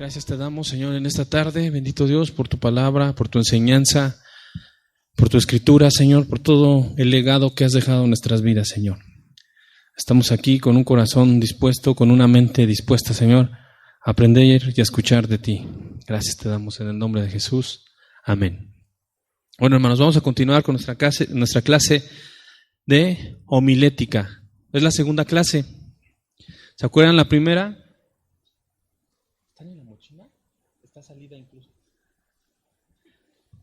Gracias te damos, Señor, en esta tarde. Bendito Dios por tu palabra, por tu enseñanza, por tu escritura, Señor, por todo el legado que has dejado en nuestras vidas, Señor. Estamos aquí con un corazón dispuesto, con una mente dispuesta, Señor, a aprender y a escuchar de ti. Gracias te damos en el nombre de Jesús. Amén. Bueno, hermanos, vamos a continuar con nuestra clase de homilética. Es la segunda clase. ¿Se acuerdan la primera? ¿Están en la mochila? Está salida incluso.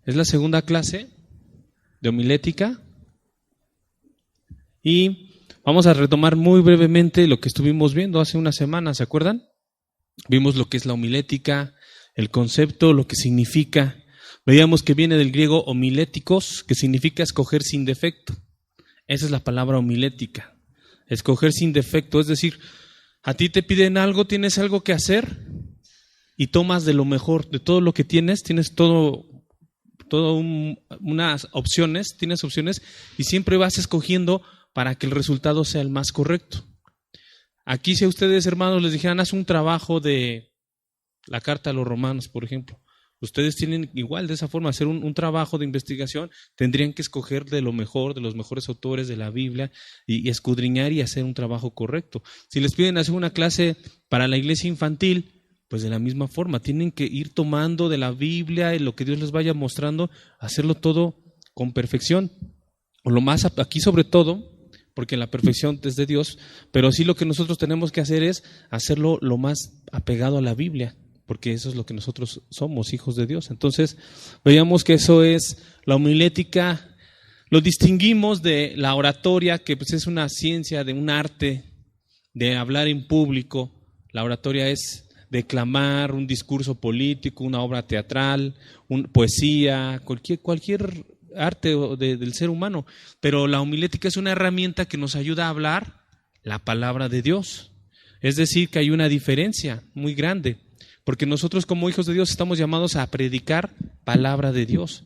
Es la segunda clase de homilética. Y vamos a retomar muy brevemente lo que estuvimos viendo hace una semana, ¿se acuerdan? Vimos lo que es la homilética, el concepto, lo que significa. Veíamos que viene del griego homiléticos, que significa escoger sin defecto. Esa es la palabra homilética, escoger sin defecto, es decir, a ti te piden algo, tienes algo que hacer y tomas de lo mejor, de todo lo que tienes unas opciones, tienes opciones y siempre vas escogiendo para que el resultado sea el más correcto. Aquí si a ustedes, hermanos, les dijeran, haz un trabajo de la carta a los romanos, por ejemplo, ustedes tienen igual de esa forma, hacer un trabajo de investigación, tendrían que escoger de lo mejor, de los mejores autores de la Biblia y escudriñar y hacer un trabajo correcto. Si les piden hacer una clase para la iglesia infantil, pues de la misma forma, tienen que ir tomando de la Biblia y lo que Dios les vaya mostrando, hacerlo todo con perfección. O lo más aquí sobre todo, porque la perfección es de Dios, pero sí lo que nosotros tenemos que hacer es hacerlo lo más apegado a la Biblia, porque eso es lo que nosotros somos, hijos de Dios. Entonces, veíamos que eso es la homilética. Lo distinguimos de la oratoria, que pues es una ciencia, de un arte de hablar en público. La oratoria es declamar un discurso político, una obra teatral, poesía, cualquier arte del ser humano. Pero la homilética es una herramienta que nos ayuda a hablar la palabra de Dios. Es decir, que hay una diferencia muy grande. Porque nosotros como hijos de Dios estamos llamados a predicar palabra de Dios.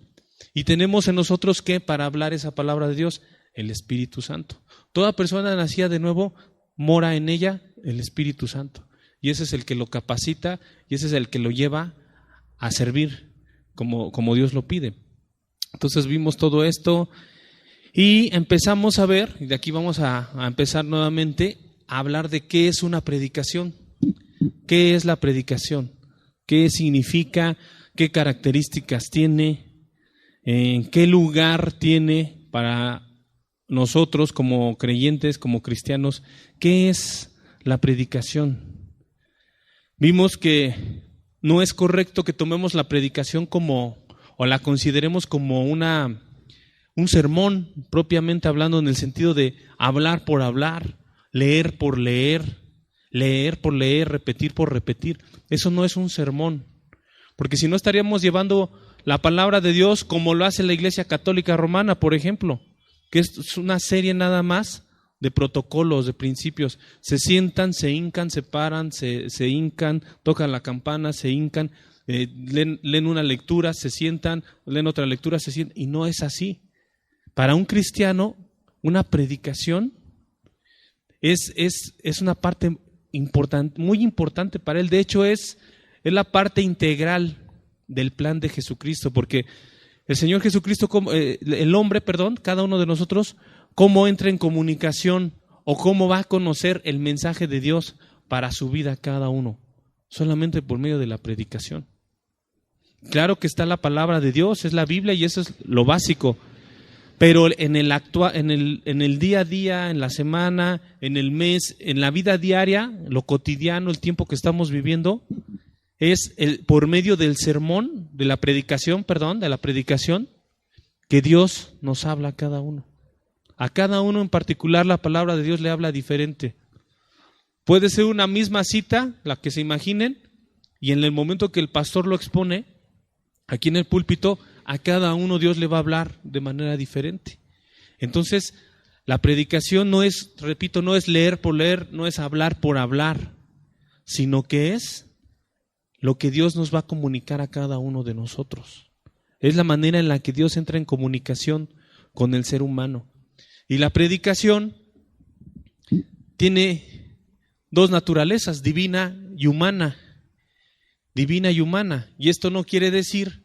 Y tenemos en nosotros que para hablar esa palabra de Dios, el Espíritu Santo. Toda persona nacida de nuevo, mora en ella el Espíritu Santo. Y ese es el que lo capacita y ese es el que lo lleva a servir como Dios lo pide. Entonces vimos todo esto y empezamos a ver, y de aquí vamos a empezar nuevamente a hablar de qué es una predicación. ¿Qué es la predicación? ¿Qué significa? ¿Qué características tiene? ¿En qué lugar tiene para nosotros como creyentes, como cristianos? ¿Qué es la predicación? Vimos que no es correcto que tomemos la predicación o la consideremos como un sermón, propiamente hablando, en el sentido de hablar por hablar, leer por leer, repetir por repetir. Eso no es un sermón, porque si no estaríamos llevando la palabra de Dios como lo hace la Iglesia Católica Romana, por ejemplo, que es una serie nada más de protocolos, de principios. Se sientan, se hincan, se paran, se hincan, tocan la campana, se hincan, leen una lectura, se sientan, leen otra lectura, se sientan, y no es así. Para un cristiano, una predicación es una parte importante, muy importante para él. De hecho, es la parte integral del plan de Jesucristo, porque el Señor Jesucristo, el hombre, cada uno de nosotros, cómo entra en comunicación o cómo va a conocer el mensaje de Dios para su vida cada uno, solamente por medio de la predicación. Claro que está la palabra de Dios, es la Biblia y eso es lo básico. Pero en el día a día, en la semana, en el mes, en la vida diaria, lo cotidiano, el tiempo que estamos viviendo, es por medio del sermón, de la predicación, que Dios nos habla a cada uno. A cada uno en particular la palabra de Dios le habla diferente. Puede ser una misma cita, la que se imaginen, y en el momento que el pastor lo expone, aquí en el púlpito, a cada uno Dios le va a hablar de manera diferente. Entonces, la predicación no es leer por leer, no es hablar por hablar, sino que es lo que Dios nos va a comunicar a cada uno de nosotros. Es la manera en la que Dios entra en comunicación con el ser humano. Y la predicación tiene dos naturalezas, divina y humana. divina y humana. Y esto no quiere decir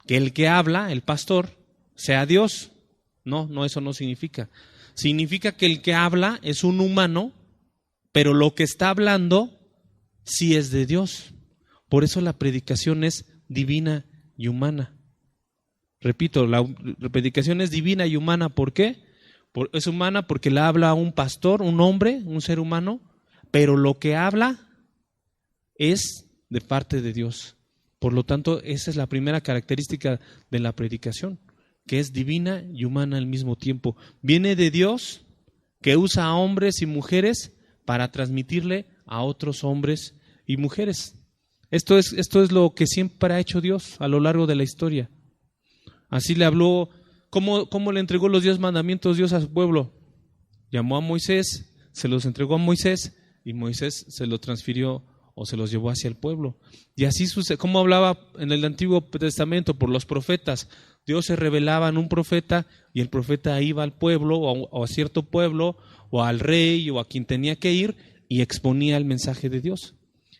que el que habla, el pastor, sea Dios. No, eso no significa. Significa que el que habla es un humano, pero lo que está hablando sí es de Dios. Por eso la predicación es divina y humana. Repito, la predicación es divina y humana. ¿Por qué? Es humana porque la habla un pastor, un hombre, un ser humano, pero lo que habla es de parte de Dios. Por lo tanto, esa es la primera característica de la predicación, que es divina y humana al mismo tiempo. Viene de Dios, que usa a hombres y mujeres para transmitirle a otros hombres y mujeres. Esto es lo que siempre ha hecho Dios a lo largo de la historia. Así le habló. ¿Cómo le entregó los 10 mandamientos Dios a su pueblo? Llamó a Moisés, se los entregó a Moisés y Moisés se los transfirió o se los llevó hacia el pueblo. Y así sucede. ¿Cómo hablaba en el Antiguo Testamento? Por los profetas. Dios se revelaba en un profeta y el profeta iba al pueblo o a cierto pueblo o al rey o a quien tenía que ir y exponía el mensaje de Dios.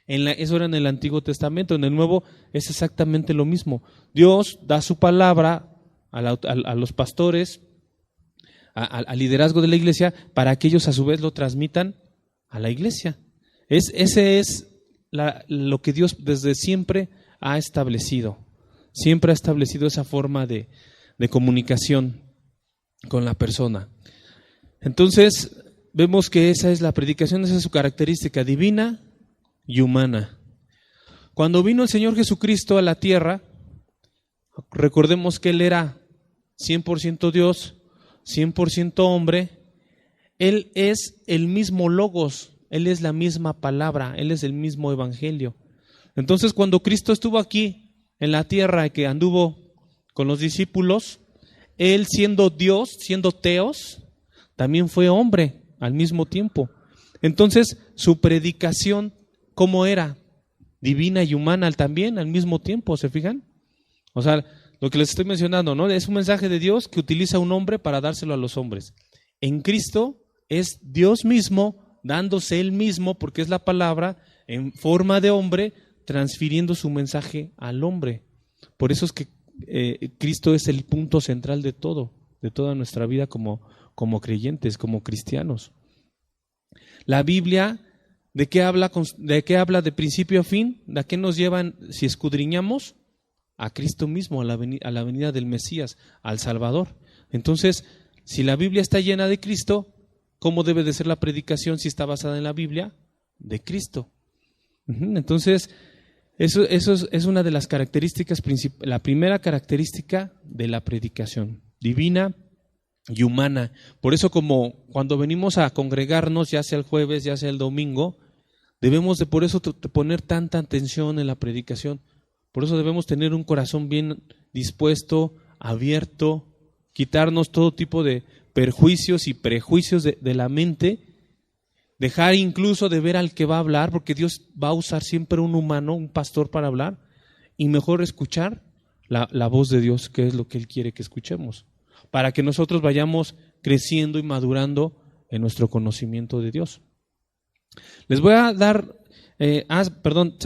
Eso era en el Antiguo Testamento. En el Nuevo es exactamente lo mismo. Dios da su palabra a los pastores, al liderazgo de la iglesia, para que ellos a su vez lo transmitan a la iglesia. Ese es lo que Dios desde siempre ha establecido. Siempre ha establecido esa forma de comunicación con la persona. Entonces, vemos que esa es la predicación, esa es su característica, divina y humana. Cuando vino el Señor Jesucristo a la tierra, recordemos que Él era 100% Dios, 100% hombre. Él es el mismo Logos, Él es la misma palabra, Él es el mismo evangelio. Entonces, cuando Cristo estuvo aquí en la tierra, que anduvo con los discípulos, Él siendo Dios, siendo Teos, también fue hombre al mismo tiempo. Entonces, su predicación, ¿cómo era? Divina y humana también al mismo tiempo, ¿se fijan? O sea, lo que les estoy mencionando, ¿no? Es un mensaje de Dios que utiliza un hombre para dárselo a los hombres. En Cristo es Dios mismo dándose Él mismo, porque es la palabra, en forma de hombre, transfiriendo su mensaje al hombre. Por eso es que Cristo es el punto central de todo, de toda nuestra vida como creyentes, como cristianos. La Biblia, ¿de qué habla de principio a fin? ¿De qué nos llevan si escudriñamos? A Cristo mismo, a la venida del Mesías, al Salvador. Entonces, si la Biblia está llena de Cristo, ¿cómo debe de ser la predicación si está basada en la Biblia? De Cristo. Entonces, eso es una de las características principales, la primera característica de la predicación, divina y humana. Por eso, como cuando venimos a congregarnos, ya sea el jueves, ya sea el domingo, debemos de por eso poner tanta atención en la predicación. Por eso debemos tener un corazón bien dispuesto, abierto, quitarnos todo tipo de perjuicios y prejuicios de la mente, dejar incluso de ver al que va a hablar, porque Dios va a usar siempre un humano, un pastor para hablar, y mejor escuchar la voz de Dios, que es lo que Él quiere que escuchemos, para que nosotros vayamos creciendo y madurando en nuestro conocimiento de Dios. Les voy a dar, ¿se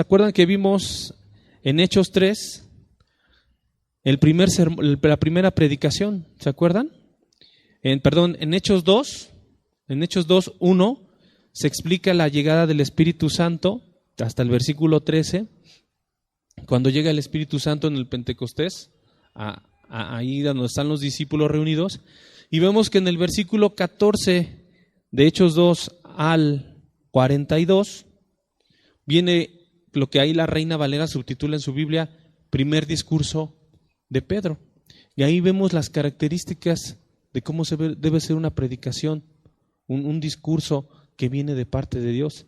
acuerdan que vimos en Hechos 3 la primera predicación? ¿Se acuerdan? En Hechos 2, 1, se explica la llegada del Espíritu Santo hasta el versículo 13, cuando llega el Espíritu Santo en el Pentecostés, ahí donde están los discípulos reunidos, y vemos que en el versículo 14 de Hechos 2 al 42 viene lo que ahí la Reina Valera subtitula en su Biblia, primer discurso de Pedro. Y ahí vemos las características de cómo debe ser una predicación, un discurso que viene de parte de Dios.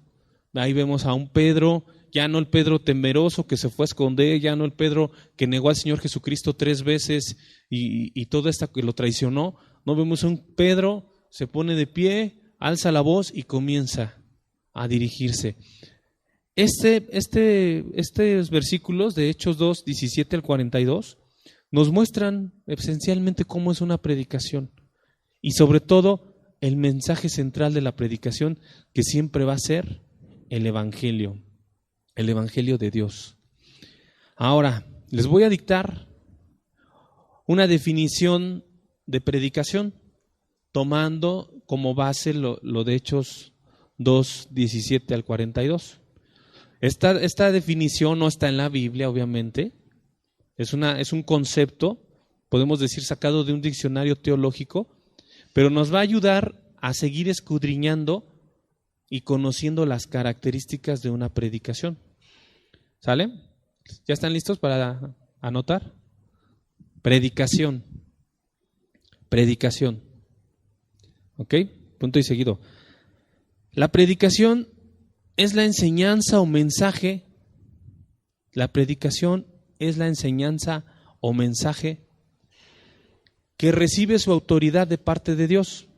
Ahí vemos a un Pedro, ya no el Pedro temeroso que se fue a esconder, ya no el Pedro que negó al Señor Jesucristo 3 veces y todo esto que lo traicionó. No, vemos a un Pedro, se pone de pie, alza la voz y comienza a dirigirse. Estos versículos de Hechos 2, 17 al 42 nos muestran esencialmente cómo es una predicación y sobre todo el mensaje central de la predicación, que siempre va a ser el Evangelio de Dios. Ahora, les voy a dictar una definición de predicación, tomando como base lo de Hechos 2, 17 al 42. Esta definición no está en la Biblia, obviamente. Es un concepto, podemos decir, sacado de un diccionario teológico, pero nos va a ayudar a seguir escudriñando y conociendo las características de una predicación. ¿Sale? ¿Ya están listos para anotar? Predicación. Predicación. ¿Ok? Punto y seguido. La predicación es la enseñanza o mensaje. La predicación es la enseñanza o mensaje que recibe su autoridad de parte de Dios.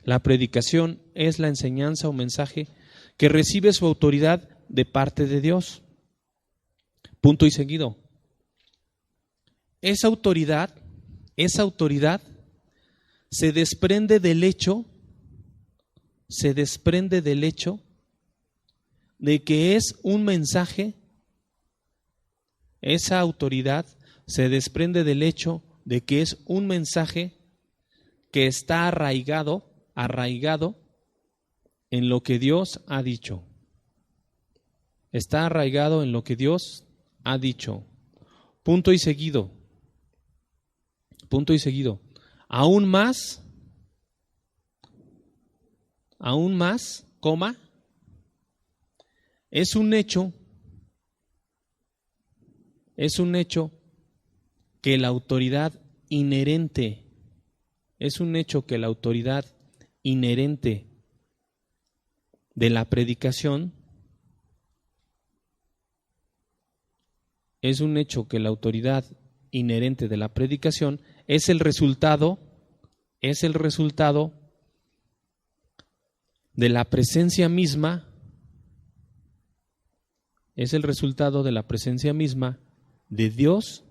La predicación es la enseñanza o mensaje que recibe su autoridad de parte de Dios. Punto y seguido. Esa autoridad se desprende del hecho de que es un mensaje. Esa autoridad se desprende del hecho de que es un mensaje que está arraigado en lo que Dios ha dicho. Está arraigado en lo que Dios ha dicho. Punto y seguido. Punto y seguido. Aún más, coma, es un hecho que la autoridad inherente de la predicación es el resultado de la presencia misma de Dios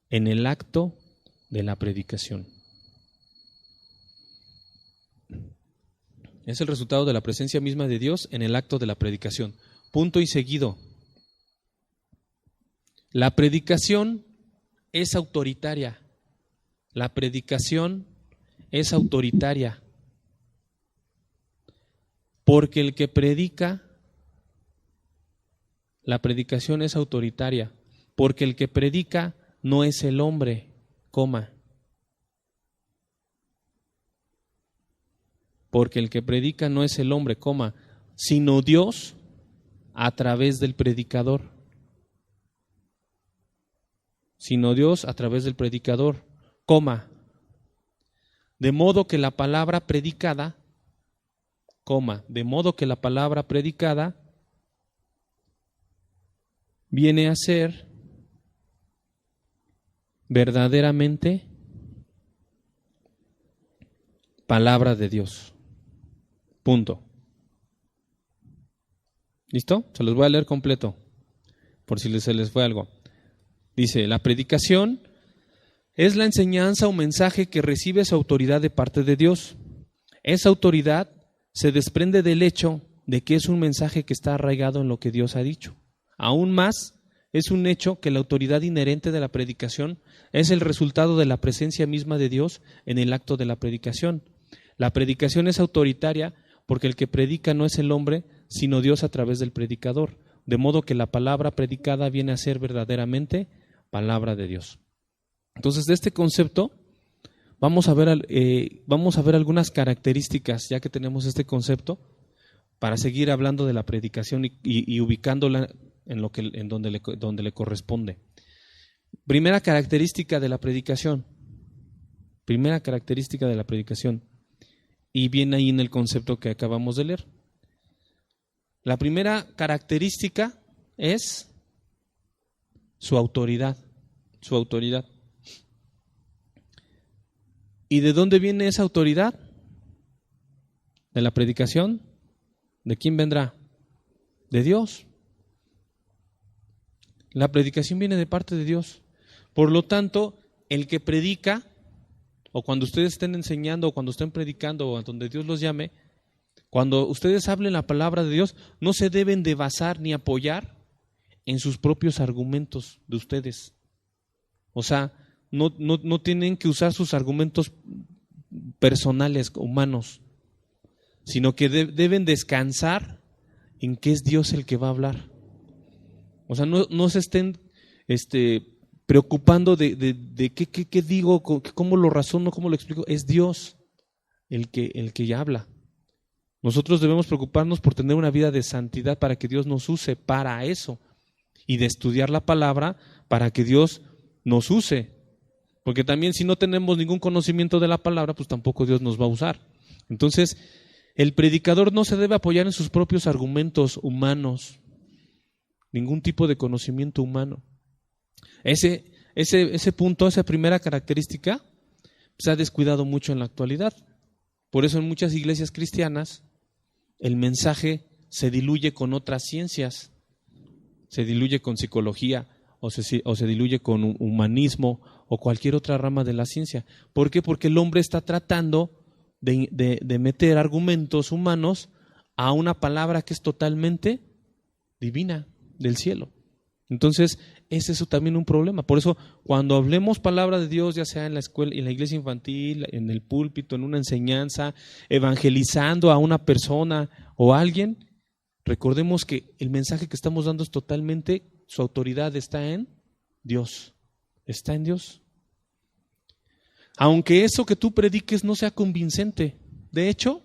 en el acto de la predicación. Es el resultado de la presencia misma de Dios en el acto de la predicación. Punto y seguido. La predicación es autoritaria. La predicación es autoritaria. Porque el que predica, la predicación es autoritaria. Porque el que predica no es el hombre, coma. Porque el que predica no es el hombre, coma, sino Dios a través del predicador. Sino Dios a través del predicador, coma. De modo que la palabra predicada, viene a ser verdaderamente palabra de Dios. Punto. ¿Listo? Se los voy a leer completo, por si se les fue algo. Dice, la predicación es la enseñanza o mensaje que recibe su autoridad de parte de Dios. Esa autoridad se desprende del hecho de que es un mensaje que está arraigado en lo que Dios ha dicho. Aún más, es un hecho que la autoridad inherente de la predicación es el resultado de la presencia misma de Dios en el acto de la predicación. La predicación es autoritaria porque el que predica no es el hombre, sino Dios a través del predicador, de modo que la palabra predicada viene a ser verdaderamente palabra de Dios. Entonces, de este concepto vamos a ver algunas características, ya que tenemos este concepto, para seguir hablando de la predicación y ubicándola en donde le corresponde. Primera característica de la predicación. Y viene ahí en el concepto que acabamos de leer. La primera característica es su autoridad. ¿Y de dónde viene esa autoridad? ¿De la predicación? ¿De quién vendrá? De Dios. La predicación viene de parte de Dios. Por lo tanto, el que predica, o cuando ustedes estén enseñando, o cuando estén predicando, o a donde Dios los llame, cuando ustedes hablen la palabra de Dios, no se deben de basar ni apoyar en sus propios argumentos de ustedes. O sea, no tienen que usar sus argumentos personales, humanos, sino que deben descansar en que es Dios el que va a hablar. O sea, no se estén preocupando de qué digo, cómo lo razono, cómo lo explico. Es Dios el que ya habla. Nosotros debemos preocuparnos por tener una vida de santidad para que Dios nos use para eso, y de estudiar la palabra para que Dios nos use. Porque también si no tenemos ningún conocimiento de la palabra, pues tampoco Dios nos va a usar. Entonces, el predicador no se debe apoyar en sus propios argumentos humanos, ningún tipo de conocimiento humano. Ese punto, esa primera característica, se ha descuidado mucho en la actualidad. Por eso en muchas iglesias cristianas el mensaje se diluye con otras ciencias, se diluye con psicología o se diluye con humanismo o cualquier otra rama de la ciencia. ¿Por qué? Porque el hombre está tratando de meter argumentos humanos a una palabra que es totalmente divina, del cielo. Entonces, ese es también un problema. Por eso, cuando hablemos palabra de Dios, ya sea en la escuela, en la iglesia infantil, en el púlpito, en una enseñanza, evangelizando a una persona o a alguien, recordemos que el mensaje que estamos dando es totalmente, su autoridad está en Dios. Está en Dios. Aunque eso que tú prediques no sea convincente. De hecho,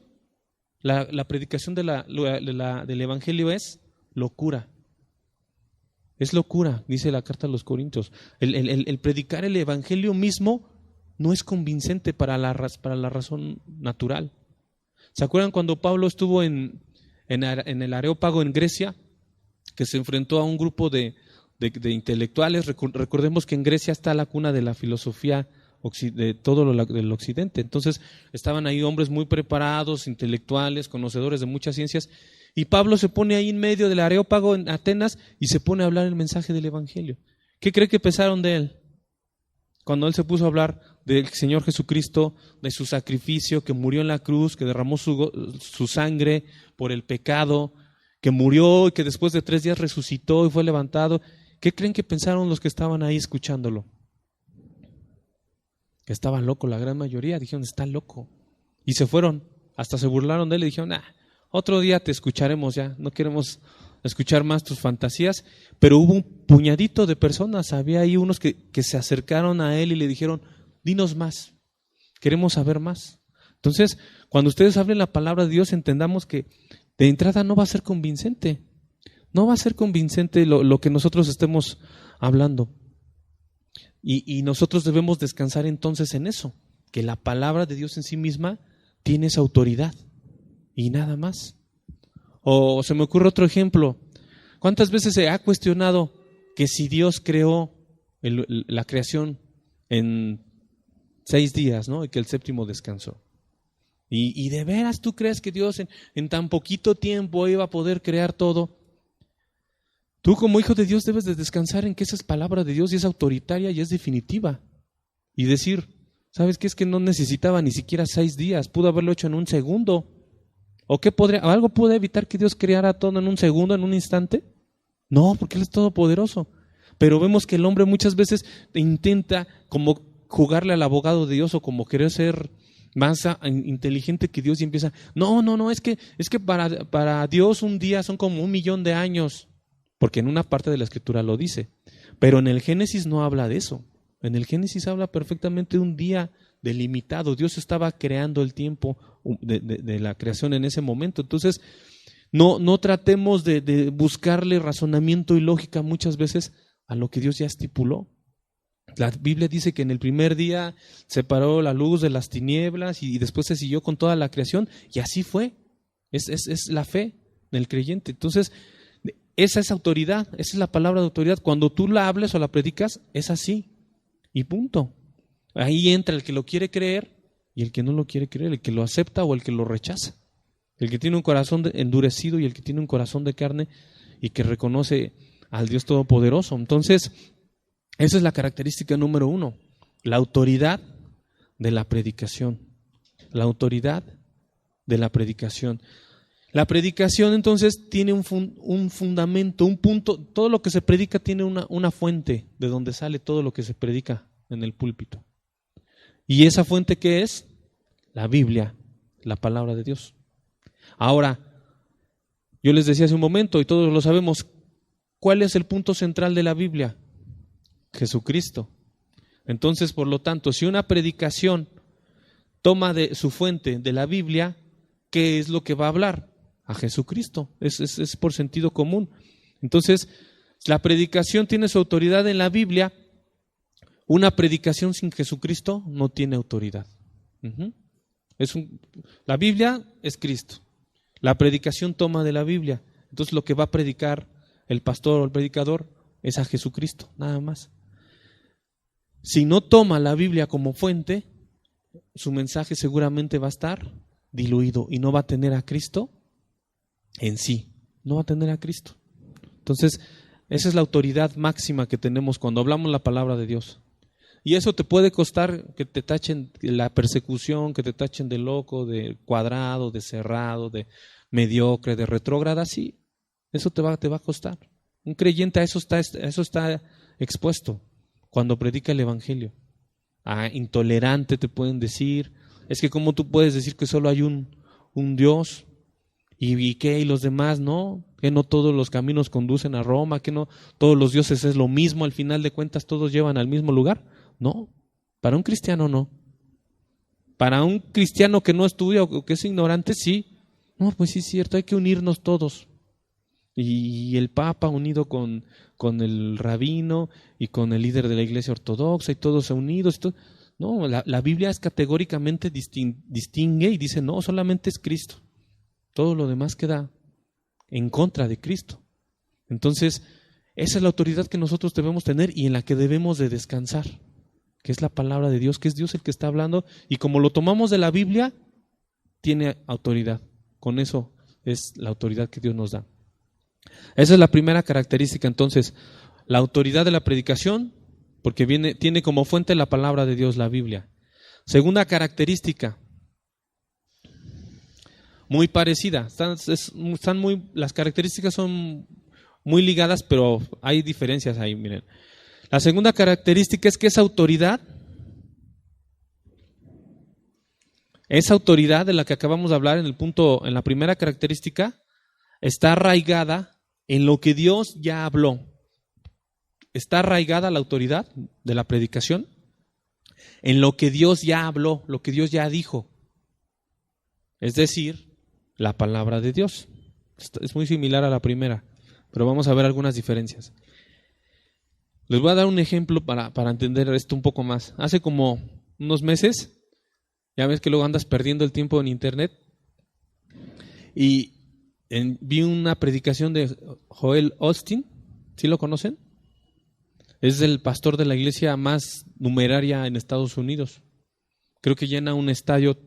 la predicación del evangelio es locura. Es locura, dice la carta a los Corintios. El predicar el evangelio mismo no es convincente para la razón natural. ¿Se acuerdan cuando Pablo estuvo en el Areópago en Grecia, que se enfrentó a un grupo de intelectuales? Recordemos que en Grecia está la cuna de la filosofía de todo del occidente. Entonces estaban ahí hombres muy preparados, intelectuales, conocedores de muchas ciencias, y Pablo se pone ahí en medio del Areópago en Atenas y se pone a hablar el mensaje del evangelio. ¿Qué cree que pensaron de él? Cuando él se puso a hablar del Señor Jesucristo, de su sacrificio, que murió en la cruz, que derramó su sangre por el pecado, que murió y que después de 3 días resucitó y fue levantado. ¿Qué creen que pensaron los que estaban ahí escuchándolo? Que estaba loco, la gran mayoría dijeron, está loco. Y se fueron, hasta se burlaron de él y dijeron, otro día te escucharemos ya, no queremos escuchar más tus fantasías. Pero hubo un puñadito de personas, había ahí unos que se acercaron a él y le dijeron, dinos más, queremos saber más. Entonces, cuando ustedes hablen la palabra de Dios, entendamos que de entrada no va a ser convincente, no va a ser convincente lo que nosotros estemos hablando. Y nosotros debemos descansar entonces en eso, que la palabra de Dios en sí misma tiene esa autoridad y nada más. O se me ocurre otro ejemplo. ¿Cuántas veces se ha cuestionado que si Dios creó la creación en 6 días, ¿no? Y que el 7º descansó? Y de veras tú crees que Dios en tan poquito tiempo iba a poder crear todo. Tú como hijo de Dios debes de descansar en que esa es palabra de Dios y es autoritaria y es definitiva. Y decir, ¿sabes qué? Es que no necesitaba ni siquiera 6 días, pudo haberlo hecho en 1 segundo. ¿O algo puede evitar que Dios creara todo en 1 segundo, en un instante? No, porque Él es todopoderoso. Pero vemos que el hombre muchas veces intenta como jugarle al abogado de Dios o como querer ser más inteligente que Dios y empieza, no, es que para Dios un día son como 1.000.000 de años. Porque en una parte de la Escritura lo dice. Pero en el Génesis no habla de eso. En el Génesis habla perfectamente de un día delimitado. Dios estaba creando el tiempo de la creación en ese momento. Entonces, no tratemos de buscarle razonamiento y lógica muchas veces a lo que Dios ya estipuló. La Biblia dice que en el primer día separó la luz de las tinieblas y después se siguió con toda la creación. Y así fue. Es la fe del creyente. Entonces, esa es autoridad, esa es la palabra de autoridad. Cuando tú la hables o la predicas, es así. Y punto. Ahí entra el que lo quiere creer y el que no lo quiere creer, el que lo acepta o el que lo rechaza. El que tiene un corazón endurecido y el que tiene un corazón de carne y que reconoce al Dios Todopoderoso. Entonces, esa es la característica número 1, la autoridad de la predicación. La autoridad de la predicación. La predicación entonces tiene un fundamento, un punto. Todo lo que se predica tiene una fuente de donde sale todo lo que se predica en el púlpito. ¿Y esa fuente qué es? La Biblia, la palabra de Dios. Ahora, yo les decía hace un momento, y todos lo sabemos, ¿cuál es el punto central de la Biblia? Jesucristo. Entonces, por lo tanto, si una predicación toma de su fuente de la Biblia, ¿qué es lo que va a hablar? A Jesucristo. Es por sentido común. Entonces, la predicación tiene su autoridad en la Biblia. Una predicación sin Jesucristo no tiene autoridad. La Biblia es Cristo. La predicación toma de la Biblia. Entonces, lo que va a predicar el pastor o el predicador es a Jesucristo, nada más. Si no toma la Biblia como fuente, su mensaje seguramente va a estar diluido y no va a tener a Cristo en sí, no va a tener a Cristo. Entonces, esa es la autoridad máxima que tenemos cuando hablamos la palabra de Dios. Y eso te puede costar que te tachen la persecución, que te tachen de loco, de cuadrado, de cerrado, de mediocre, de retrógrada, sí, eso te va a costar. Un creyente a eso está expuesto cuando predica el evangelio. Intolerante te pueden decir, es que cómo tú puedes decir que solo hay un Dios y qué, y los demás no, que no todos los caminos conducen a Roma, que no todos los dioses es lo mismo, al final de cuentas todos llevan al mismo lugar. No, para un cristiano no. Para un cristiano que no estudia o que es ignorante, sí. No, pues sí es cierto, hay que unirnos todos. Y el Papa unido con el rabino y con el líder de la iglesia ortodoxa y todos unidos. No, la Biblia es categóricamente distingue y dice, no, solamente es Cristo. Todo lo demás queda en contra de Cristo. Entonces, esa es la autoridad que nosotros debemos tener y en la que debemos de descansar, que es la palabra de Dios, que es Dios el que está hablando, y como lo tomamos de la Biblia, tiene autoridad. Con eso es la autoridad que Dios nos da. Esa es la primera característica, entonces, la autoridad de la predicación, porque tiene como fuente la palabra de Dios, la Biblia. Segunda característica, muy parecida, las características son muy ligadas, pero hay diferencias ahí, miren. La segunda característica es que esa autoridad de la que acabamos de hablar en la primera característica, está arraigada en lo que Dios ya habló. Está arraigada la autoridad de la predicación en lo que Dios ya habló, lo que Dios ya dijo. Es decir, la palabra de Dios. Es muy similar a la primera, pero vamos a ver algunas diferencias. Les voy a dar un ejemplo para entender esto un poco más. Hace como unos meses, ya ves que luego andas perdiendo el tiempo en internet, y vi una predicación de Joel Osteen. ¿Sí lo conocen? Es el pastor de la iglesia más numeraria en Estados Unidos. Creo que llena un estadio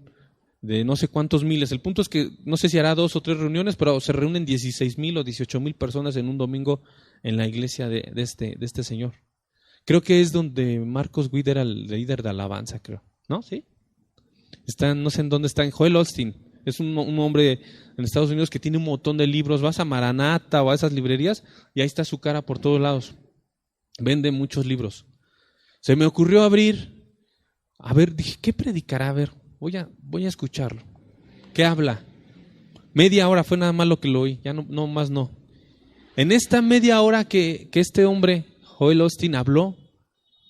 de no sé cuántos miles. El punto es que no sé si hará 2 o 3 reuniones, pero se reúnen 16,000 o 18,000 personas en un domingo en la iglesia de este señor. Creo que es donde Marcos Witt era el líder de alabanza, creo. ¿No? ¿Sí? No sé en dónde está, en Joel Osteen. Es un hombre en Estados Unidos que tiene un montón de libros. Vas a Maranata o a esas librerías y ahí está su cara por todos lados. Vende muchos libros. Se me ocurrió dije, ¿qué predicará? A ver, voy a escucharlo. ¿Qué habla? Media hora fue nada más lo que lo oí, ya no más no. En esta media hora que este hombre, Joel Osteen, habló,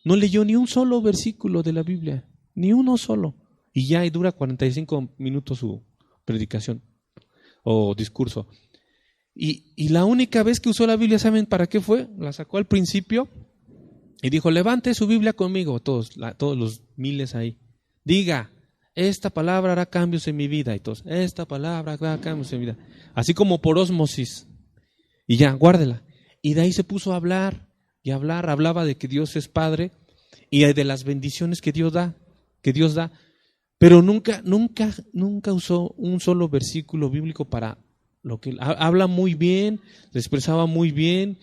no leyó ni un solo versículo de la Biblia, ni uno solo. Y ya dura 45 minutos su predicación o discurso. Y la única vez que usó la Biblia, ¿saben para qué fue? La sacó al principio y dijo, levante su Biblia conmigo, todos los miles ahí. Diga, esta palabra hará cambios en mi vida. Y todos, esta palabra hará cambios en mi vida. Así como por ósmosis. Y ya, guárdela. Y de ahí se puso a hablar y hablar. Hablaba de que Dios es Padre y de las bendiciones que Dios da. Pero nunca usó un solo versículo bíblico para lo que habla muy bien, se expresaba muy bien,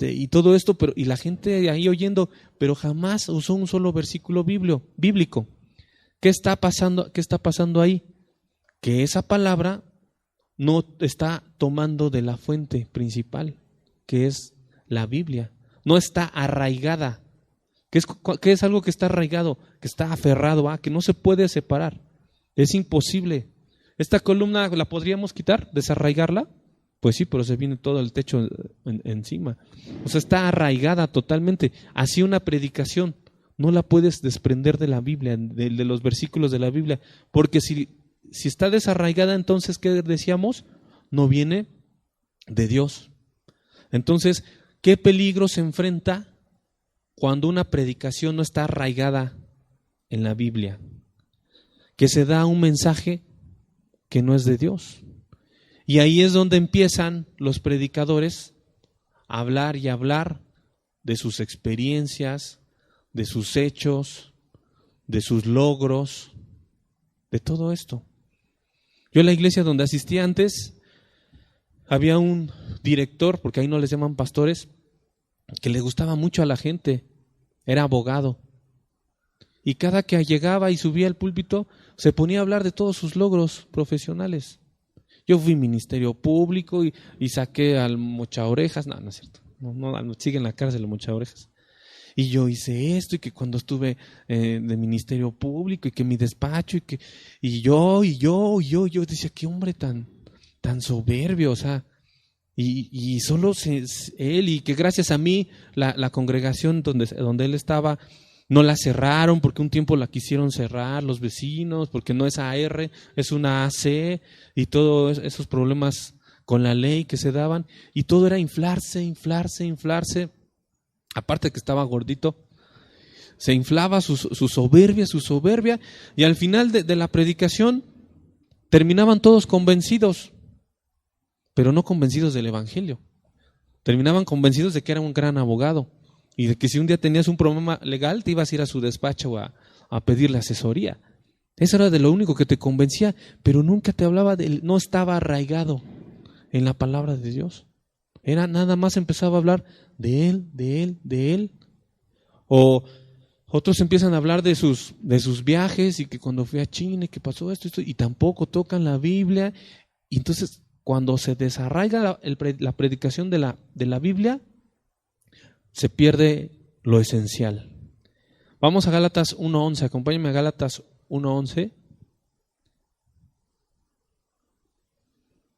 y todo esto, y la gente ahí oyendo, pero jamás usó un solo versículo bíblico. ¿Qué está pasando ahí? Que esa palabra no está tomando de la fuente principal, que es la Biblia. No está arraigada. ¿Qué es algo que está arraigado? Que está aferrado, que no se puede separar. Es imposible. ¿Esta columna la podríamos quitar, desarraigarla? Pues sí, pero se viene todo el techo encima. O sea, está arraigada totalmente. Así una predicación no la puedes desprender de la Biblia, de los versículos de la Biblia, porque si está desarraigada, entonces, ¿qué decíamos? No viene de Dios. Entonces, ¿qué peligro se enfrenta cuando una predicación no está arraigada en la Biblia? Que se da un mensaje que no es de Dios. Y ahí es donde empiezan los predicadores a hablar y a hablar de sus experiencias, de sus hechos, de sus logros, de todo esto. Yo en la iglesia donde asistí antes, había un director, porque ahí no les llaman pastores, que le gustaba mucho a la gente, era abogado. Y cada que llegaba y subía al púlpito, se ponía a hablar de todos sus logros profesionales. Yo fui ministerio público y saqué al mochaorejas. No, no es cierto. No, sigue en la cárcel el mochaorejas. Y yo hice esto, y que cuando estuve de ministerio público, y que mi despacho, y yo decía, qué hombre tan soberbio, o sea, y solo él, y que gracias a mí la congregación donde él estaba no la cerraron, porque un tiempo la quisieron cerrar los vecinos, porque no es AR, es una AC, y todos esos problemas con la ley que se daban, y todo era inflarse. Aparte que estaba gordito, se inflaba su soberbia, y al final de la predicación terminaban todos convencidos, pero no convencidos del evangelio. Terminaban convencidos de que era un gran abogado y de que si un día tenías un problema legal te ibas a ir a su despacho a pedirle asesoría. Eso era de lo único que te convencía, pero nunca te hablaba no estaba arraigado en la palabra de Dios. Era nada más empezaba a hablar de él. O otros empiezan a hablar de sus viajes, y que cuando fui a China y que pasó esto, y tampoco tocan la Biblia. Y entonces, cuando se desarraiga la predicación de la Biblia, se pierde lo esencial. Vamos a Gálatas 1:11, acompáñenme a Gálatas 1:11.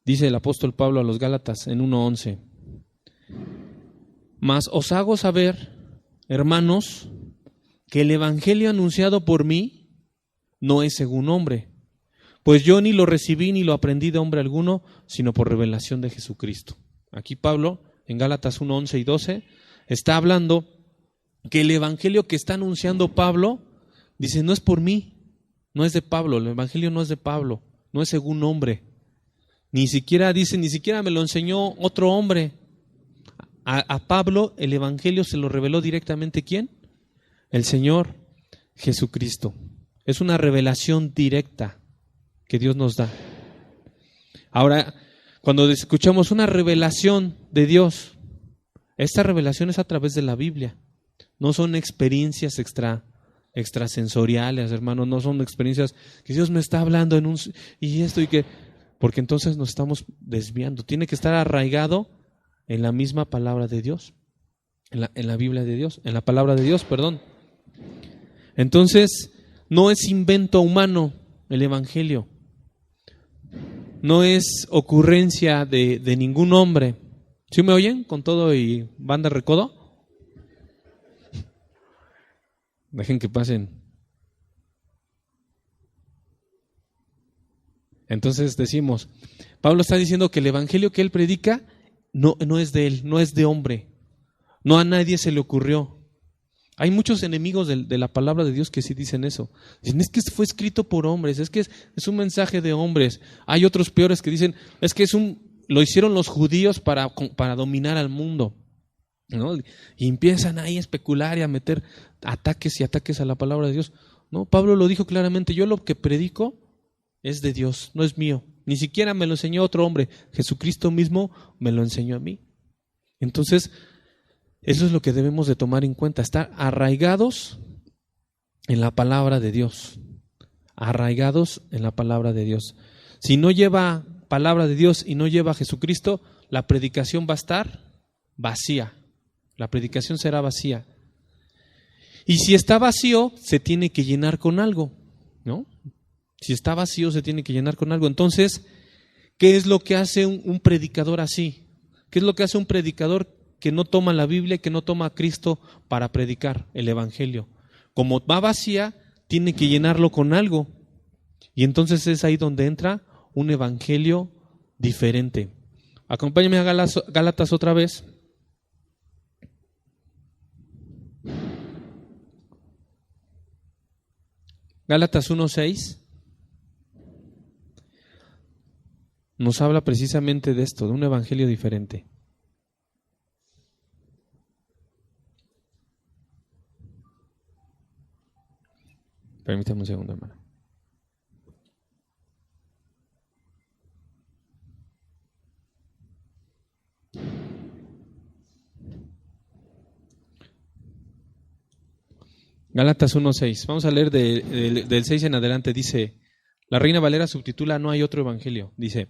Dice el apóstol Pablo a los Gálatas en 1:11: Mas os hago saber, hermanos, que el evangelio anunciado por mí no es según hombre, pues yo ni lo recibí ni lo aprendí de hombre alguno, sino por revelación de Jesucristo. Aquí Pablo, en Gálatas 1:11 y 12, está hablando que el evangelio que está anunciando Pablo, dice, no es por mí, no es de Pablo, el evangelio no es de Pablo, no es según hombre. Ni siquiera me lo enseñó otro hombre. A Pablo el evangelio se lo reveló directamente ¿quién? El Señor Jesucristo. Es una revelación directa que Dios nos da. Ahora, cuando escuchamos una revelación de Dios, esta revelación es a través de la Biblia. No son experiencias extrasensoriales, hermanos, no son experiencias que Dios me está hablando porque entonces nos estamos desviando. Tiene que estar arraigado en la misma palabra de Dios, en la Biblia de Dios, en la palabra de Dios, perdón. Entonces, no es invento humano el evangelio. No es ocurrencia de ningún hombre. ¿Sí me oyen? Con todo y banda recodo. Dejen que pasen. Entonces decimos, Pablo está diciendo que el evangelio que él predica no es de él, no es de hombre. No a nadie se le ocurrió. Hay muchos enemigos de la palabra de Dios que sí dicen eso. Dicen, es que fue escrito por hombres, es que es un mensaje de hombres. Hay otros peores que dicen, es que lo hicieron los judíos para dominar al mundo, ¿no? Y empiezan ahí a especular y a meter ataques a la palabra de Dios. No, Pablo lo dijo claramente, yo lo que predico es de Dios, no es mío. Ni siquiera me lo enseñó otro hombre, Jesucristo mismo me lo enseñó a mí. Entonces, eso es lo que debemos de tomar en cuenta, estar arraigados en la palabra de Dios. Arraigados en la palabra de Dios. Si no lleva palabra de Dios y no lleva a Jesucristo, la predicación va a estar vacía. La predicación será vacía. Y si está vacío, se tiene que llenar con algo, ¿no? Si está vacío, se tiene que llenar con algo. Entonces, ¿qué es lo que hace un predicador así? ¿Qué es lo que hace un predicador que no toma la Biblia, que no toma a Cristo para predicar el Evangelio? Como va vacía, tiene que llenarlo con algo. Y entonces es ahí donde entra un evangelio diferente. Acompáñame a Gálatas otra vez. Gálatas 1:6 nos habla precisamente de esto, de un evangelio diferente. Permítame un segundo, hermano. Gálatas 1:6. Vamos a leer del 6 en adelante. Dice, la Reina Valera subtitula No hay otro evangelio. Dice,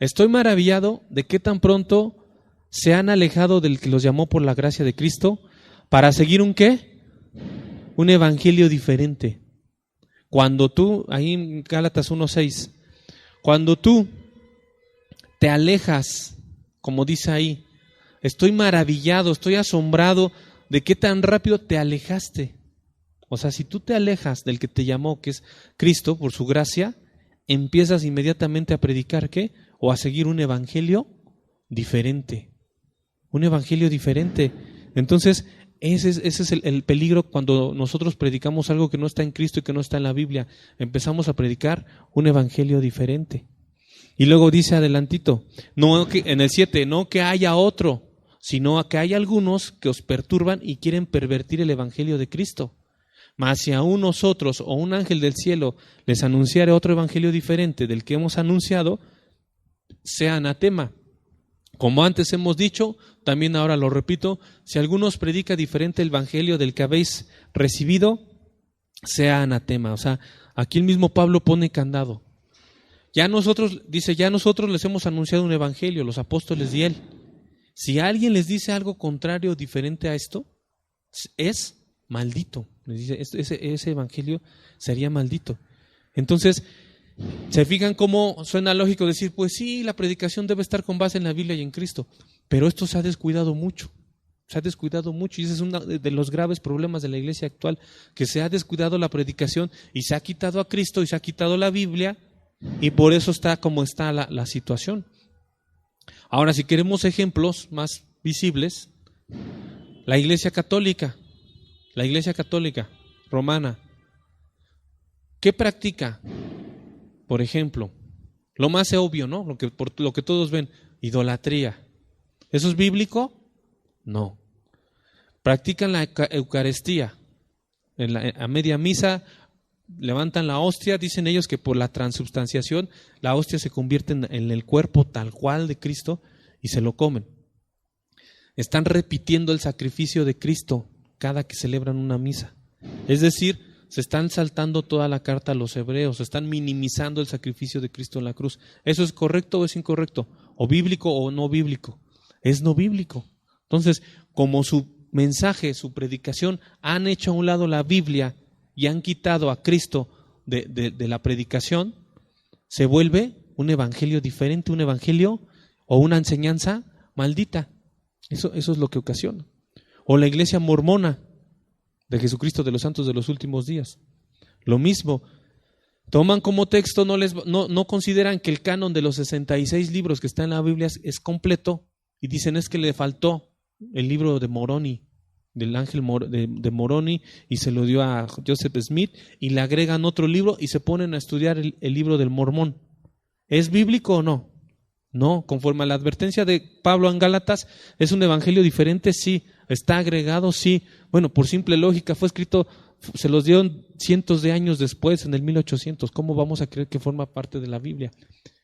estoy maravillado de que tan pronto se han alejado del que los llamó por la gracia de Cristo para seguir un ¿qué? Un evangelio diferente. Cuando tú, ahí en Gálatas 1:6, cuando tú te alejas, como dice ahí, estoy maravillado, estoy asombrado de qué tan rápido te alejaste. O sea, si tú te alejas del que te llamó, que es Cristo, por su gracia, empiezas inmediatamente a predicar ¿qué? O a seguir un evangelio diferente. Un evangelio diferente. Entonces, ese es el peligro cuando nosotros predicamos algo que no está en Cristo y que no está en la Biblia. Empezamos a predicar un evangelio diferente. Y luego dice adelantito, no que, en el 7, no que haya otro, sino que hay algunos que os perturban y quieren pervertir el evangelio de Cristo. Mas si aún nosotros o un ángel del cielo les anunciare otro evangelio diferente del que hemos anunciado, sea anatema. Como antes hemos dicho, también ahora lo repito, si alguno os predica diferente el evangelio del que habéis recibido, sea anatema. O sea, aquí el mismo Pablo pone candado. Ya nosotros les hemos anunciado un evangelio, los apóstoles y él. Si alguien les dice algo contrario, diferente a esto, es maldito. Les dice, ese evangelio sería maldito. Entonces, ¿se fijan cómo suena lógico decir, pues sí, la predicación debe estar con base en la Biblia y en Cristo? Pero esto se ha descuidado mucho. Se ha descuidado mucho y ese es uno de los graves problemas de la iglesia actual, que se ha descuidado la predicación y se ha quitado a Cristo y se ha quitado la Biblia y por eso está como está la situación. Ahora, si queremos ejemplos más visibles, la iglesia católica romana, ¿qué practica? Por ejemplo, lo más obvio, ¿no? Por lo que todos ven, idolatría. ¿Eso es bíblico? No. Practican la Eucaristía. A media misa levantan la hostia, dicen ellos que por la transubstanciación la hostia se convierte en el cuerpo tal cual de Cristo y se lo comen. Están repitiendo el sacrificio de Cristo cada que celebran una misa. Es decir, se están saltando toda la carta a los hebreos, se están minimizando el sacrificio de Cristo en la cruz. ¿Eso es correcto o es incorrecto? ¿O bíblico o no bíblico? Es no bíblico. Entonces, como su mensaje, su predicación, han hecho a un lado la Biblia y han quitado a Cristo de la predicación, se vuelve un evangelio diferente, un evangelio o una enseñanza maldita. Eso es lo que ocasiona. O la iglesia mormona de Jesucristo de los Santos de los Últimos Días. Lo mismo, toman como texto, no consideran que el canon de los 66 libros que está en la Biblia es completo y dicen es que le faltó el libro de Moroni, del ángel de Moroni, y se lo dio a Joseph Smith y le agregan otro libro y se ponen a estudiar el libro del Mormón. ¿Es bíblico o no? No, conforme a la advertencia de Pablo en Gálatas, ¿es un evangelio diferente? Sí. ¿Está agregado? Sí. Bueno, por simple lógica, fue escrito, se los dieron cientos de años después, en el 1800. ¿Cómo vamos a creer que forma parte de la Biblia?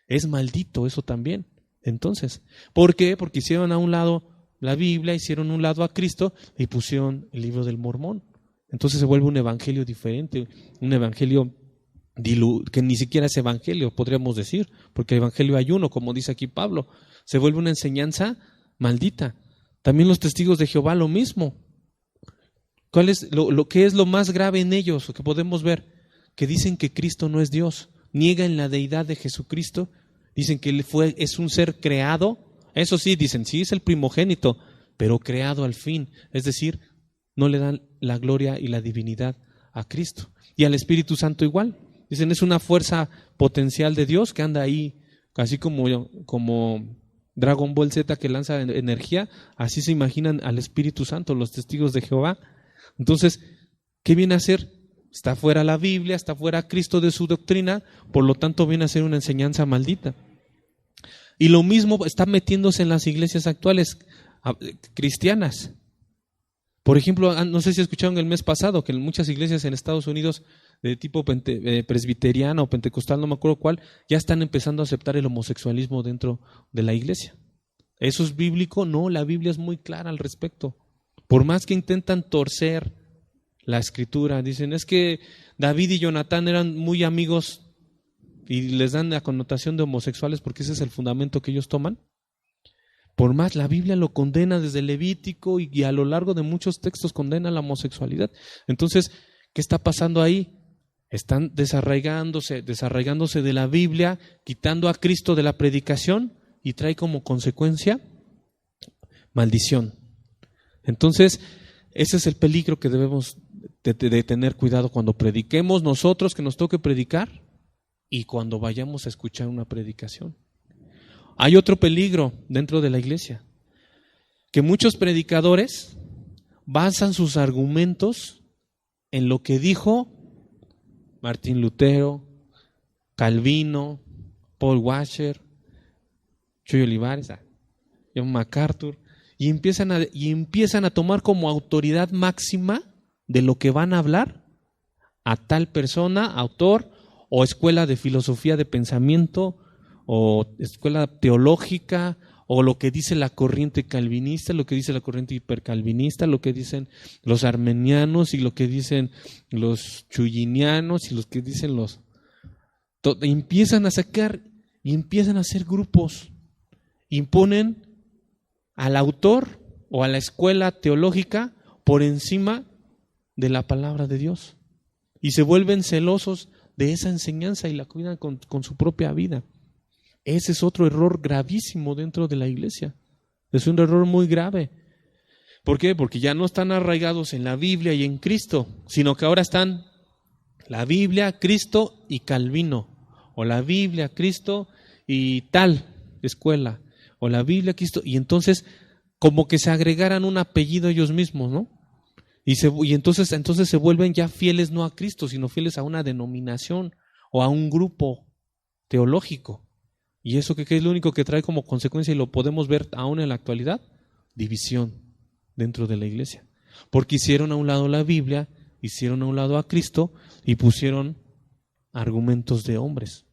Es maldito eso también. Entonces, ¿por qué? Porque hicieron a un lado la Biblia, hicieron a un lado a Cristo y pusieron el libro del Mormón. Entonces se vuelve un evangelio diferente, un evangelio que ni siquiera es evangelio, podríamos decir, porque evangelio hay uno, como dice aquí Pablo, se vuelve una enseñanza maldita. También los testigos de Jehová lo mismo. ¿Cuál es lo que es lo más grave en ellos, lo que podemos ver? Que dicen que Cristo no es Dios, niegan la deidad de Jesucristo, dicen que Él es un ser creado, eso sí, dicen, sí es el primogénito, pero creado al fin, es decir, no le dan la gloria y la divinidad a Cristo. Y al Espíritu Santo igual, dicen es una fuerza potencial de Dios que anda ahí, así como Dragon Ball Z que lanza energía, así se imaginan al Espíritu Santo, los testigos de Jehová. Entonces, ¿qué viene a hacer? Está fuera la Biblia, está fuera Cristo de su doctrina, por lo tanto viene a ser una enseñanza maldita. Y lo mismo está metiéndose en las iglesias actuales cristianas. Por ejemplo, no sé si escucharon el mes pasado que en muchas iglesias en Estados Unidos de tipo presbiteriana o pentecostal, no me acuerdo cuál, ya están empezando a aceptar el homosexualismo dentro de la iglesia. ¿Eso es bíblico? No, la Biblia es muy clara al respecto. Por más que intentan torcer la escritura, dicen, es que David y Jonatán eran muy amigos y les dan la connotación de homosexuales porque ese es el fundamento que ellos toman. Por más, la Biblia lo condena desde Levítico y a lo largo de muchos textos condena la homosexualidad. Entonces, ¿qué está pasando ahí? Están desarraigándose de la Biblia, quitando a Cristo de la predicación y trae como consecuencia maldición. Entonces, ese es el peligro que debemos de tener cuidado cuando prediquemos nosotros, que nos toque predicar, y cuando vayamos a escuchar una predicación. Hay otro peligro dentro de la iglesia, que muchos predicadores basan sus argumentos en lo que dijo Martín Lutero, Calvino, Paul Washer, Chuy Olivares, John MacArthur, y empiezan a tomar como autoridad máxima de lo que van a hablar a tal persona, autor o escuela de filosofía de pensamiento o escuela teológica o lo que dice la corriente calvinista, lo que dice la corriente hipercalvinista, lo que dicen los armenianos y lo que dicen los chuyinianos y los que dicen empiezan a sacar y empiezan a hacer grupos, imponen al autor o a la escuela teológica por encima de la palabra de Dios y se vuelven celosos de esa enseñanza y la cuidan con su propia vida. Ese es otro error gravísimo dentro de la iglesia. Es un error muy grave. ¿Por qué? Porque ya no están arraigados en la Biblia y en Cristo, sino que ahora están la Biblia, Cristo y Calvino, o la Biblia, Cristo y tal escuela, o la Biblia, Cristo, y entonces como que se agregaran un apellido ellos mismos, ¿no? Y entonces se vuelven ya fieles no a Cristo, sino fieles a una denominación o a un grupo teológico. ¿Y eso qué es lo único que trae como consecuencia? Y lo podemos ver aún en la actualidad, división dentro de la iglesia. Porque hicieron a un lado la Biblia, hicieron a un lado a Cristo y pusieron argumentos de hombres.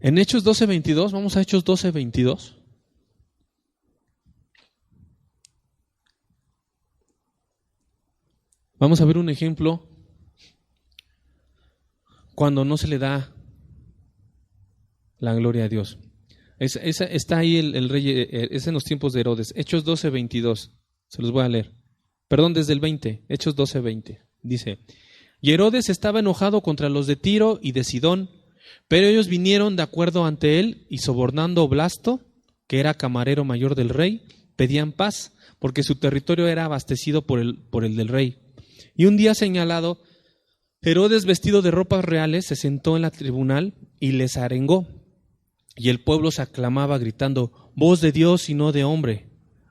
En Hechos 12:22, vamos a Hechos 12:22. Vamos a ver un ejemplo cuando no se le da la gloria a Dios. Está ahí el rey, es en los tiempos de Herodes. Hechos 12:22, se los voy a leer. Perdón, desde el 20, Hechos 12:20. Dice, y Herodes estaba enojado contra los de Tiro y de Sidón, pero ellos vinieron de acuerdo ante él y sobornando a Blasto, que era camarero mayor del rey, pedían paz, porque su territorio era abastecido por el del rey. Y un día señalado, Herodes, vestido de ropas reales, se sentó en la tribunal y les arengó. Y el pueblo se aclamaba gritando, voz de Dios y no de hombre.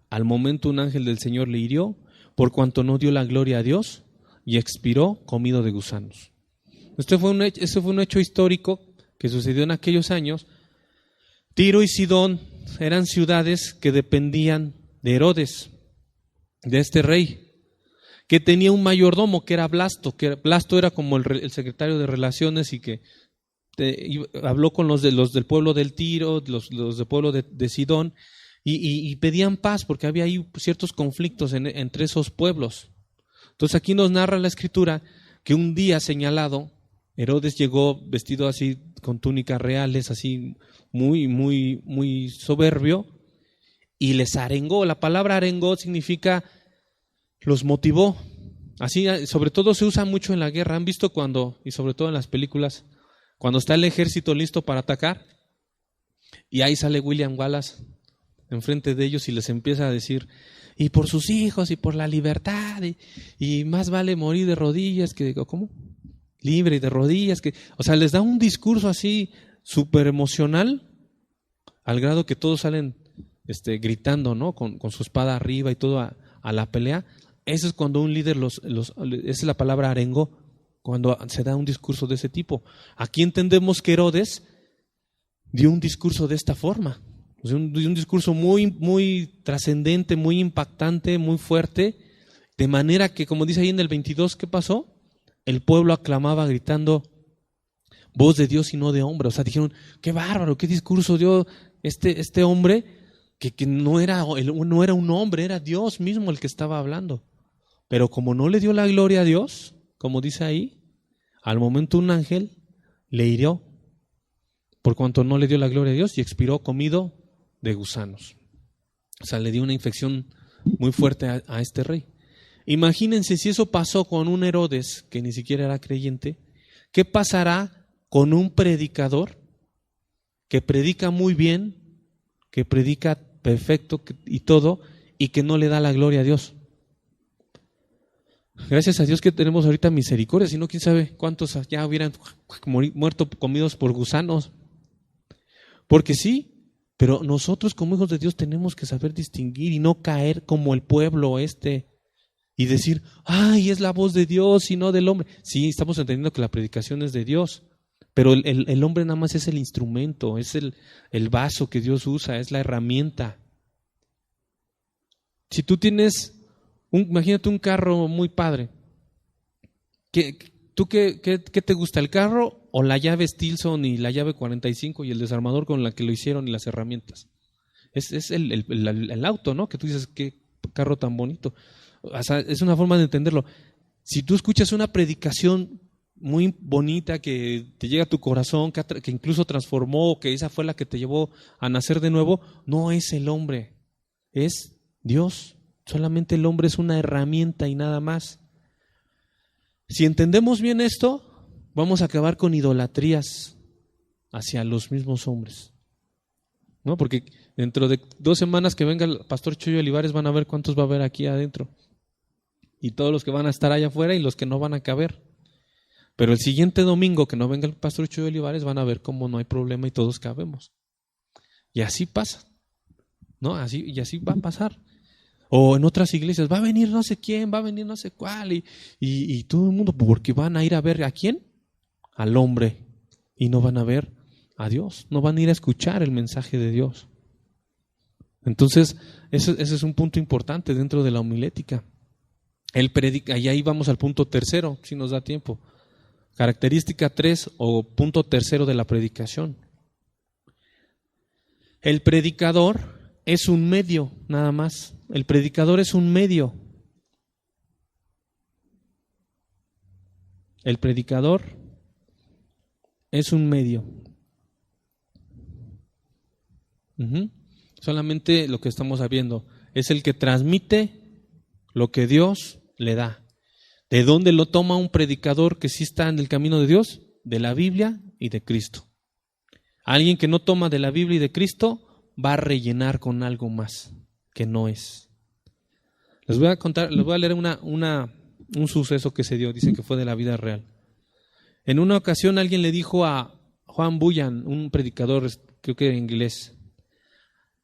Al momento un ángel del Señor le hirió, por cuanto no dio la gloria a Dios, y expiró comido de gusanos. Este fue un hecho histórico que sucedió en aquellos años. Tiro y Sidón eran ciudades que dependían de Herodes, de este rey, que tenía un mayordomo que era Blasto, Blasto era como el secretario de Relaciones y que habló con los del pueblo del Tiro, los del pueblo de Sidón, y pedían paz porque había ahí ciertos conflictos entre esos pueblos. Entonces aquí nos narra la Escritura que un día señalado Herodes llegó vestido así con túnicas reales, así muy soberbio, y les arengó. La palabra arengó significa los motivó. Así, sobre todo se usa mucho en la guerra. ¿Han visto cuando, y sobre todo en las películas, cuando está el ejército listo para atacar? Y ahí sale William Wallace enfrente de ellos y les empieza a decir, y por sus hijos, y por la libertad, y más vale morir de rodillas que, ¿cómo? Libre y de rodillas. O sea, les da un discurso así súper emocional, al grado que todos salen gritando, ¿no? Con su espada arriba y todo a la pelea. Eso es cuando un líder esa es la palabra arengó, cuando se da un discurso de ese tipo. Aquí entendemos que Herodes dio un discurso de esta forma, o sea, un discurso muy trascendente, muy impactante, muy fuerte, de manera que, como dice ahí en el 22, ¿qué pasó? El pueblo aclamaba gritando, voz de Dios y no de hombre. O sea, dijeron, qué bárbaro, qué discurso dio este hombre, que no era un hombre, era Dios mismo el que estaba hablando. Pero como no le dio la gloria a Dios, como dice ahí, al momento un ángel le hirió, por cuanto no le dio la gloria a Dios, y expiró comido de gusanos. O sea, le dio una infección muy fuerte a este rey. Imagínense si eso pasó con un Herodes que ni siquiera era creyente, ¿qué pasará con un predicador que predica muy bien, que predica perfecto y todo, y que no le da la gloria a Dios? Gracias a Dios que tenemos ahorita misericordia, si no, quién sabe cuántos ya hubieran muerto comidos por gusanos. Porque sí, pero nosotros como hijos de Dios tenemos que saber distinguir y no caer como el pueblo y decir, ay, es la voz de Dios y no del hombre. Sí, estamos entendiendo que la predicación es de Dios, pero el hombre nada más es el instrumento, es el vaso que Dios usa, es la herramienta. Si tú tienes, imagínate un carro muy padre, ¿tú qué te gusta, el carro o la llave Stilson y la llave 45 y el desarmador con la que lo hicieron y las herramientas? Es el auto, ¿no? Que tú dices, qué carro tan bonito. O sea, es una forma de entenderlo. Si tú escuchas una predicación muy bonita que te llega a tu corazón, que incluso transformó, que esa fue la que te llevó a nacer de nuevo, no es el hombre, es Dios. Solamente el hombre es una herramienta y nada más. Si entendemos bien esto, vamos a acabar con idolatrías hacia los mismos hombres, ¿no? Porque dentro de 2 semanas que venga el pastor Chuyo Olivares van a ver cuántos va a haber aquí adentro. Y todos los que van a estar allá afuera y los que no van a caber. Pero el siguiente domingo que no venga el pastor Chuyo Olivares van a ver cómo no hay problema y todos cabemos. Y así pasa, ¿no? Y así va a pasar. O en otras iglesias, va a venir no sé quién, va a venir no sé cuál, y todo el mundo, porque van a ir a ver ¿a quién? Al hombre, y no van a ver a Dios, no van a ir a escuchar el mensaje de Dios. Entonces, ese es un punto importante dentro de la homilética. Él predica, y ahí vamos al punto tercero, si nos da tiempo. Característica 3 o punto tercero de la predicación. El predicador es un medio, nada más. El predicador es un medio. El predicador es un medio. Solamente lo que estamos sabiendo es el que transmite lo que Dios le da. ¿De dónde lo toma un predicador que sí está en el camino de Dios? De la Biblia y de Cristo. Alguien que no toma de la Biblia y de Cristo va a rellenar con algo más que no es. Les voy a contar, les voy a leer un suceso que se dio, dicen que fue de la vida real. En una ocasión alguien le dijo a Juan Bunyan, un predicador, creo que era inglés,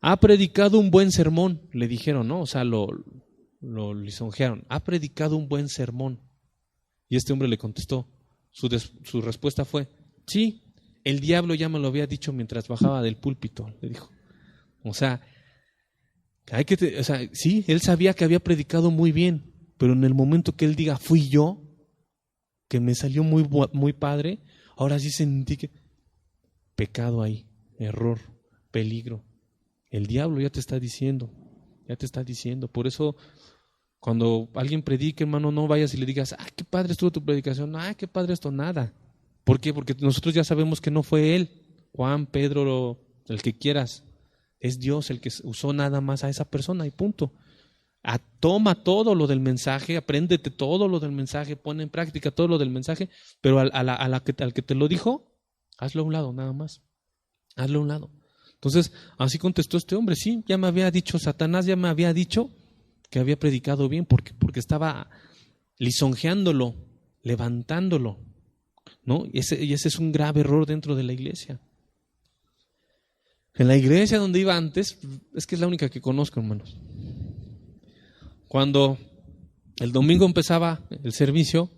ha predicado un buen sermón, le dijeron, ¿no? O sea, lo lisonjearon, ha predicado un buen sermón. Y este hombre le contestó, su respuesta fue, sí, el diablo ya me lo había dicho mientras bajaba del púlpito, le dijo. O sea, sí, él sabía que había predicado muy bien, pero en el momento que él diga, fui yo, que me salió muy padre, ahora sí sentí que pecado ahí, error, peligro. El diablo ya te está diciendo. Por eso, cuando alguien predique, hermano, no vayas y le digas, qué padre estuvo tu predicación, qué padre esto, nada. ¿Por qué? Porque nosotros ya sabemos que no fue él, Juan, Pedro, el que quieras. Es Dios el que usó nada más a esa persona y punto. Toma todo lo del mensaje, apréndete todo lo del mensaje, pon en práctica todo lo del mensaje, pero al que te lo dijo, hazlo a un lado nada más. Hazlo a un lado. Entonces, así contestó este hombre. Sí, ya me había dicho, Satanás ya me había dicho que había predicado bien porque estaba lisonjeándolo, levantándolo, ¿no? Y ese es un grave error dentro de la iglesia. En la iglesia donde iba antes, es que es la única que conozco, hermanos. Cuando el domingo empezaba el servicio,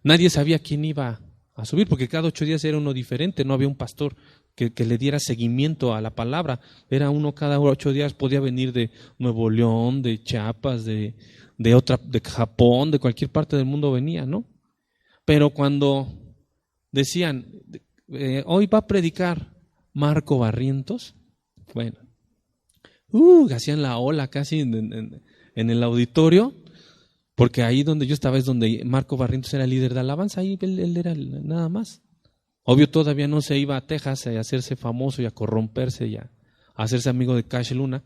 nadie sabía quién iba a subir, porque cada 8 días era uno diferente, no había un pastor que le diera seguimiento a la palabra. Era uno cada 8 días, podía venir de Nuevo León, de Chiapas, de Japón, de cualquier parte del mundo venía, ¿no? Pero cuando decían, hoy va a predicar Marco Barrientos, bueno, hacían la ola casi en el auditorio, porque ahí donde yo estaba es donde Marco Barrientos era líder de alabanza, ahí él era nada más. Obvio todavía no se iba a Texas a hacerse famoso y a corromperse y a hacerse amigo de Cash Luna.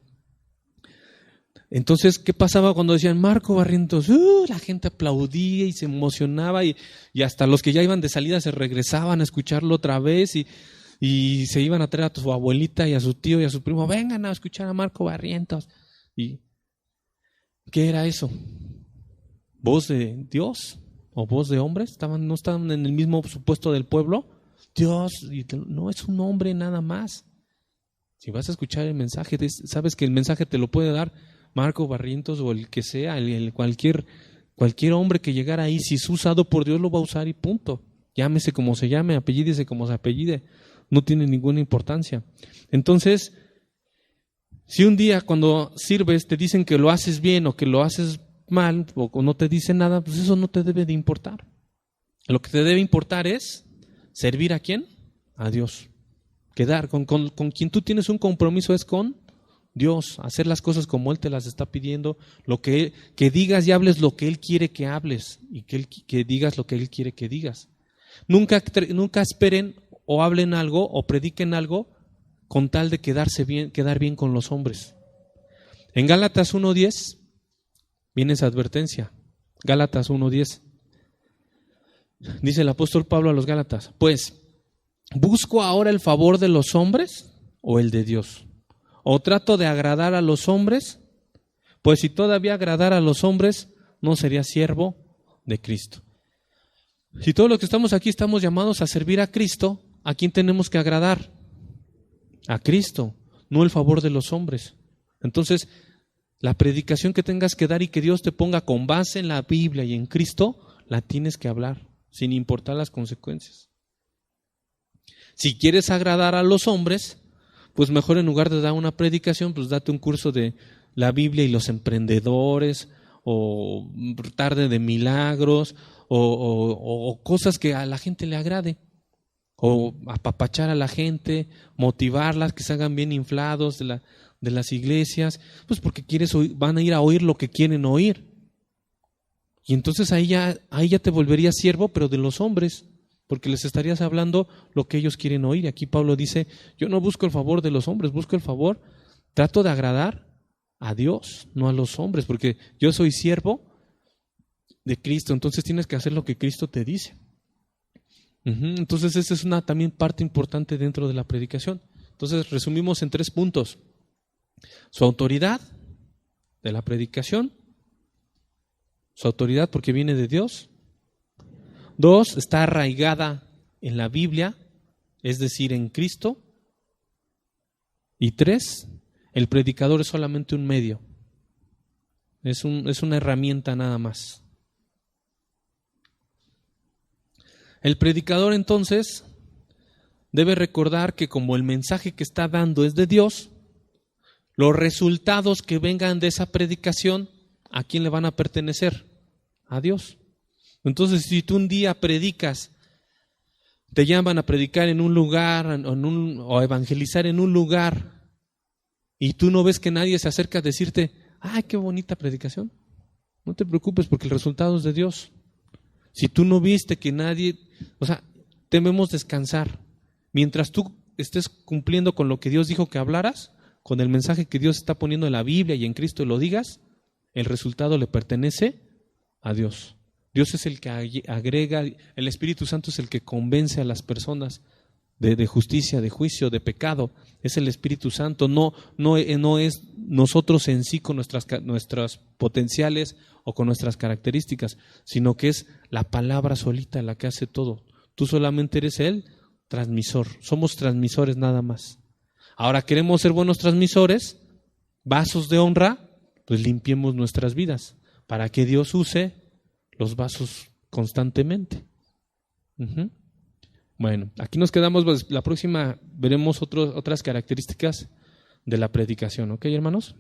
Entonces, ¿qué pasaba cuando decían Marco Barrientos? La gente aplaudía y se emocionaba y hasta los que ya iban de salida se regresaban a escucharlo otra vez y se iban a traer a su abuelita y a su tío y a su primo, vengan a escuchar a Marco Barrientos. ¿Y qué era eso? ¿Voz de Dios o voz de hombres? ¿No estaban en el mismo supuesto del pueblo? Dios, no es un hombre nada más. Si vas a escuchar el mensaje, sabes que el mensaje te lo puede dar Marco Barrientos o el que sea, cualquier hombre que llegara ahí, si es usado por Dios lo va a usar y punto. Llámese como se llame, apellídese como se apellide, no tiene ninguna importancia. Entonces, si un día cuando sirves te dicen que lo haces bien o que lo haces mal o no te dicen nada, pues eso no te debe de importar. Lo que te debe importar es servir ¿a quién? A Dios. Quedar con quien tú tienes un compromiso es con Dios, hacer las cosas como Él te las está pidiendo, que digas y hables lo que Él quiere que hables y que digas lo que Él quiere que digas. Nunca esperen o hablen algo o prediquen algo con tal de quedar bien con los hombres. En Gálatas 1:10 viene esa advertencia. Gálatas 1:10. Dice el apóstol Pablo a los Gálatas, pues, ¿busco ahora el favor de los hombres o el de Dios? ¿O trato de agradar a los hombres? Pues si todavía agradara a los hombres, no sería siervo de Cristo. Si todos los que estamos aquí estamos llamados a servir a Cristo, ¿a quién tenemos que agradar? A Cristo, no el favor de los hombres. Entonces, la predicación que tengas que dar y que Dios te ponga con base en la Biblia y en Cristo, la tienes que hablar, sin importar las consecuencias. Si quieres agradar a los hombres, pues mejor en lugar de dar una predicación, pues date un curso de la Biblia y los emprendedores, o tarde de milagros, o cosas que a la gente le agrade, o apapachar a la gente, motivarlas, que se hagan bien inflados de las iglesias, pues porque van a ir a oír lo que quieren oír. Y entonces ahí ya te volverías siervo, pero de los hombres, porque les estarías hablando lo que ellos quieren oír. Aquí Pablo dice, yo no busco el favor de los hombres, busco el favor, trato de agradar a Dios, no a los hombres, porque yo soy siervo de Cristo, entonces tienes que hacer lo que Cristo te dice. Entonces esa es una también parte importante dentro de la predicación. Entonces resumimos en 3 puntos. Su autoridad de la predicación, su autoridad porque viene de Dios. 2, está arraigada en la Biblia, es decir, en Cristo. Y 3, el predicador es solamente un medio, es una herramienta nada más. El predicador entonces debe recordar que como el mensaje que está dando es de Dios, los resultados que vengan de esa predicación, ¿a quién le van a pertenecer? A Dios. Entonces, si tú un día predicas, te llaman a predicar en un lugar o a evangelizar en un lugar y tú no ves que nadie se acerca a decirte, ¡ay, qué bonita predicación! No te preocupes porque el resultado es de Dios. Si tú no viste que nadie, debemos descansar. Mientras tú estés cumpliendo con lo que Dios dijo que hablaras, con el mensaje que Dios está poniendo en la Biblia y en Cristo y lo digas, el resultado le pertenece a Dios. Dios es el que agrega, el Espíritu Santo es el que convence a las personas de justicia, de juicio, de pecado. Es el Espíritu Santo, no es nosotros en sí con nuestras potenciales o con nuestras características, sino que es la palabra solita la que hace todo. Tú solamente eres el transmisor, somos transmisores nada más. Ahora queremos ser buenos transmisores, vasos de honra, pues limpiemos nuestras vidas para que Dios use los vasos constantemente. Bueno, aquí nos quedamos, pues, la próxima veremos otras características de la predicación, ¿ok, hermanos?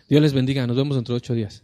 Dios les bendiga, nos vemos dentro de 8 días.